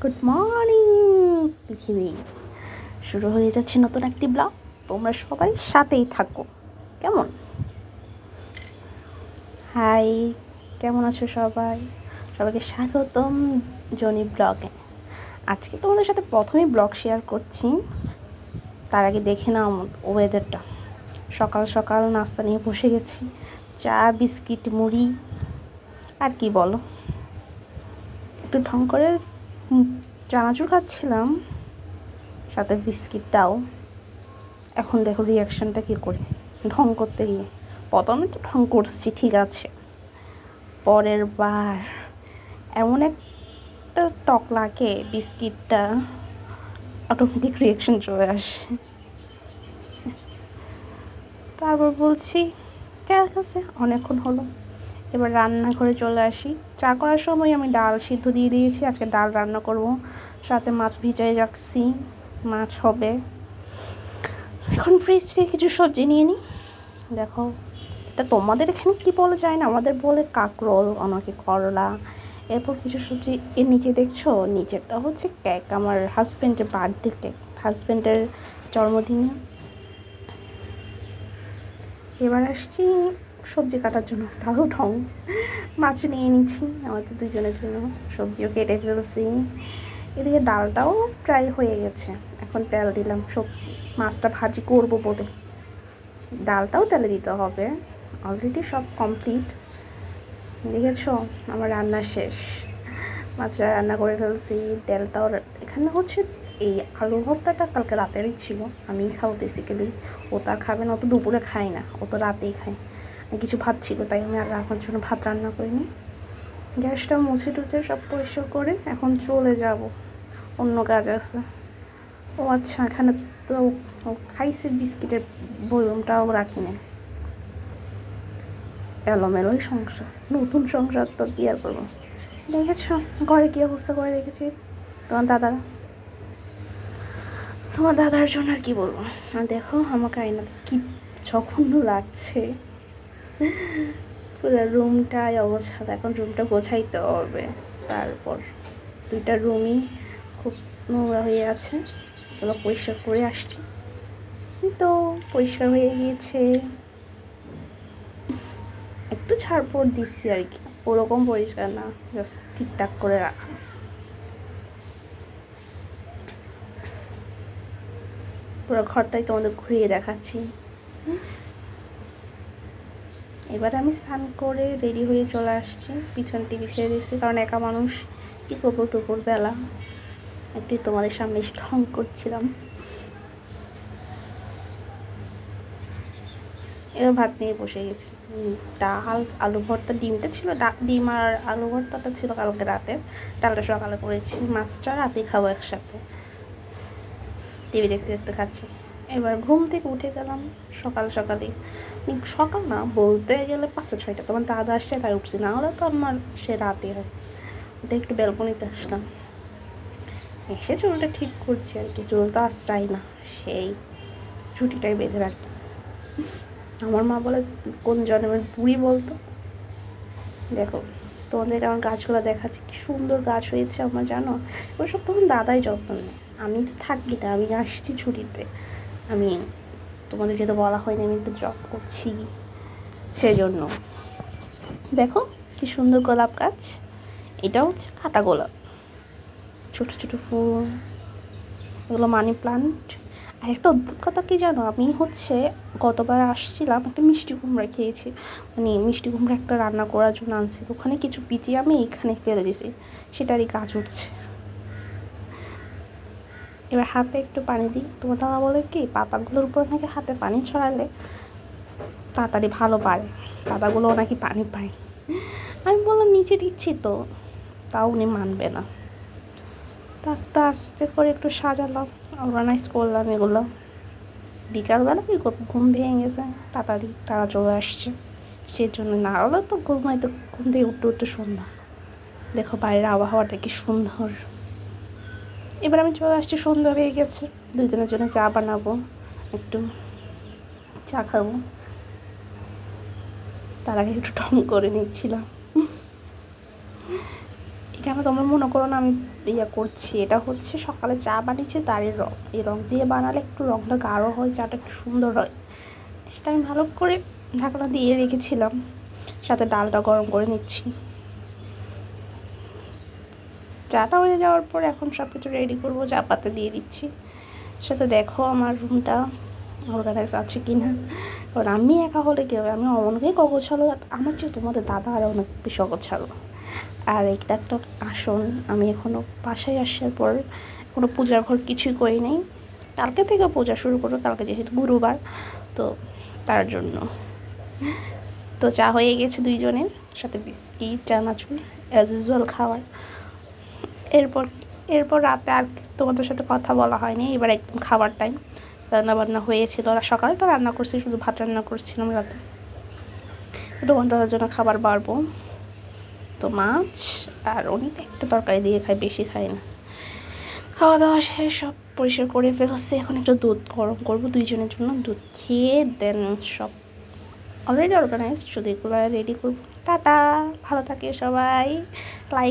Good morning পৃথিবী। শুরু হয়ে যাচ্ছে নতুন একটি ব্লগ। তোমরা সবাই সাথেই থাকো। কেমন? হাই, কেমন আছো সবাই? সবাইকে স্বাগতম জনি ব্লগে। আজকে তোমাদের সাথে প্রথমেই ব্লগ শেয়ার করছি। তার আগে দেখে নাও ওয়েদারটা। সকাল সকাল নাস্তা নিয়ে বসে গেছি। চা, বিস্কিট, মুড়ি আর কি বলো, একটু ঢং করে চানাচুর খাচ্ছিলাম, সাথে বিস্কিটটাও। এখন দেখো রিয়াকশানটা কী করে, ঢং করতে গিয়ে। প্রথমে তো ঢং করছি, ঠিক আছে, পরের বার এমন একটা টক লাগে বিস্কিটটা, অটোমেটিক রিয়াকশান চলে আসে। তারপর বলছি ঠিক আছে, অনেকক্ষণ হলো, এবার রান্নাঘরে চলে আসি। চা করার সময় আমি ডাল সিদ্ধ দিয়ে দিয়েছি, আজকে ডাল রান্না করব, সাথে মাছ ভিজাই রাখছি, মাছ হবে। এখন ফ্রিজ থেকে কিছু সবজি নিয়ে নিই। দেখো, এটা তোমাদের এখানে কি বলে যায় না, আমাদের বলে কাঁকরোল, অনেকে করলা। এরপর কিছু সবজি এর নিচে দেখছো, নিচেরটা হচ্ছে কেক, আমার হাজব্যান্ডের বার্থডে কেক, হাজব্যান্ডের জন্মদিনে। এবার আসছি সবজি কাটার জন্য, তাও ঢং। মাছ নিয়ে নিচ্ছি আমাদের দুজনের জন্য, সবজিও কেটে ফেলছি। এদিকে ডালটাও প্রায় হয়ে গেছে, এখন তেল দিলাম, সব মাছটা ভাজি করব বলে। ডালটাও তেলে দিতে হবে, অলরেডি সব কমপ্লিট। দেখেছো আমার রান্না শেষ, মাছটা রান্না করে ফেলছি, তেলটাও। এখানে হচ্ছে এই আলু ভর্তাটা কালকে রাতেরই ছিল, আমিই খাবো বেসিক্যালি, ও তো আর খাবে না, ও তো দুপুরে খায় না, ও তো রাতেই খায়। কিছু ভাত ছিল, তাই আমি আর রাখার জন্য ভাত রান্না করিনি। গ্যাসটা মুছে টুছে সব পরিষ্কার করে এখন চলে যাব, অন্য কাজ আছে। ও আচ্ছা, এখানে তো খাইছে বিস্কিটের বয়মটাও রাখি না, এলোমেলোই সংসার, নতুন সংসার তো কী আর করবো। দেখেছো ঘরে কী অবস্থা করে রেখেছি। তোমার দাদার জন্য আর কি বলবো। আর দেখো আমাকে আয়নাতে কি জঘন্য লাগছে, পুরো রুমটাই অবস্থা। এখন রুমটা গোছাইতে হবে, তারপর দুইটা রুমই খুব নোংরা হয়ে আছে, এগুলো পরিষ্কার করে আসছি, তো পরিষ্কার হয়ে গিয়েছে। একটু ছাড়পড় দিচ্ছি আর কি, ওরকম পরিষ্কার না, জাস্ট ঠিকঠাক করে রাখা। পুরো ঘরটাই তোমাদের ঘুরিয়ে দেখাচ্ছি। এবার আমি স্নান করে রেডি হয়ে চলে আসছি, পিছন টিভি ছেড়ে দিচ্ছি, কারণ একা মানুষ কী করবো দুপুরবেলা, একটু তোমাদের সামনে এসে ঢং করছিলাম। এবার ভাত নিয়ে বসে গেছি, ডাল, আলু ভর্তা, ডিমটা ছিল, ডিম আর আলু ভর্তাটা ছিল কালকে রাতে, ডালটা সকালে করেছি, মাছটা রাতেই খাবো একসাথে। টিভি দেখতে দেখতে খাচ্ছি। এবার ঘুম থেকে উঠে গেলাম সকাল সকালই, সকাল না বলতে গেলে 5টা-6টা, তোমার দাদা আসছে তাই উঠছি, না হলে তো আমার সে রাতে হয়। ওটা একটু ব্যালকনিতে আসলাম, এসে চুলটা ঠিক করছি আর কি, চুল তো আশ্রাই না, সেই ছুটিটাই বেঁধে রাখি। আমার মা বলে কোন জন্মের বুড়ি বলতো। দেখো তোমাদের আমার গাছগুলো দেখাচ্ছি, কি সুন্দর গাছ হয়েছে আমার, জানো ওইসব তখন দাদাই যত্ন নেয়, আমি তো থাকি না, আমি আসছি ছুটিতে। আমি তোমাদেরকে তো বলা হয়নি আমি তো জব করছি, সেজন্য। দেখো কি সুন্দর গোলাপ গাছ, এটা হচ্ছে কাটা গোলাপ, ছোটো ছোটো ফুল, এগুলো মানি প্লান্ট। আর একটা অদ্ভুত কথা কি জানো, আমি হচ্ছে গতবার আসছিলাম, একটা মিষ্টি কুমড়া খেয়েছি, মানে মিষ্টি কুমড়া একটা রান্না করার জন্য আনছি, ওখানে কিছু বিচি আমি এইখানে ফেলে দিয়েছি, সেটারই গাছ উঠছে। এবার হাতে একটু পানি দিই, তোমার দাদা বলে কি পাতাগুলোর উপর নাকি হাতে পানি ছড়ালে তাড়াতাড়ি ভালো বাড়ে, পাতাগুলোও নাকি পানি পায়। আমি বললাম নিচে দিচ্ছি তো, তাও উনি মানবে না। তা একটু আস্তে করে একটু সাজালাম, অর্গানাইজ করলাম এগুলো। বিকালবেলা কী করবো, ঘুম ভেঙে গেছে, তাড়াতাড়ি তারা চলে আসছে, সেজন্য। না হলে তো ঘুম থেকে উঠতে উঠতে সন্ধ্যা। দেখো বাইরের আবহাওয়াটা কি সুন্দর। এবার আমি চলে আসছি, সন্ধ্যা হয়ে গেছে, দুজনের জন্য চা বানাবো, একটু চা খাবো, তার আগে একটু ঢং করে নিচ্ছিলাম। এখানে তোমরা মনে করো না আমি ইয়ে করছি। এটা হচ্ছে সকালে চা বানিয়েছি তারই রং। এই রং দিয়ে বানালে একটু রংটা গাঢ় হয়, চাটা একটু সুন্দর হয়। সেটা আমি ভালো করে ঢাকনা দিয়ে রেখেছিলাম, সাথে ডালটা গরম করে নিচ্ছি। চাটা হয়ে যাওয়ার পর এখন সব কিছু রেডি করবো, চা পাতা দিয়ে দিচ্ছি। সাথে দেখো আমার রুমটা অর্গানাইজ আছে কি না, কারণ আমি একা হলে কেউ, আমি অনেকেই অগোছালো, আমার চেয়ে তোমাদের দাদা আর অনেক বেশি অগোছালো। আর এটা একটা আসন, আমি এখনও বাসায় আসার পর কোনো পূজার ঘর কিছুই করি নাই। কালকে থেকে পূজা শুরু করবো, কালকে যেহেতু গুরুবার, তো তার জন্য। তো চা হয়ে গেছে দুইজনের, সাথে বিস্কিট চানাচুর অ্যাজ ইউজুয়াল খাওয়ার। এরপর এরপর রাতে আর তোমাদের সাথে কথা বলা হয়নি, এবার একদম খাবার টাইম। রান্নাবান্না হয়েছিল, সকালে তো রান্না করছি, শুধু ভাত রান্না করছিলাম, রাতে তোমাদের জন্য খাবার বাড়বো। তো মাছ আর উনি তো একটা তরকারি দিয়ে খায়, বেশি খায় না। খাওয়া দাওয়া শেষ, সব পরিষ্কার করে ফেলছে। এখন একটু দুধ গরম করবো দুইজনের জন্য, দুধ খেয়ে দেন সব অলরেডি অর্গানাইজড, শুধু এগুলো রেডি করবো। টাটা, ভালো থাকে সবাই। লাইক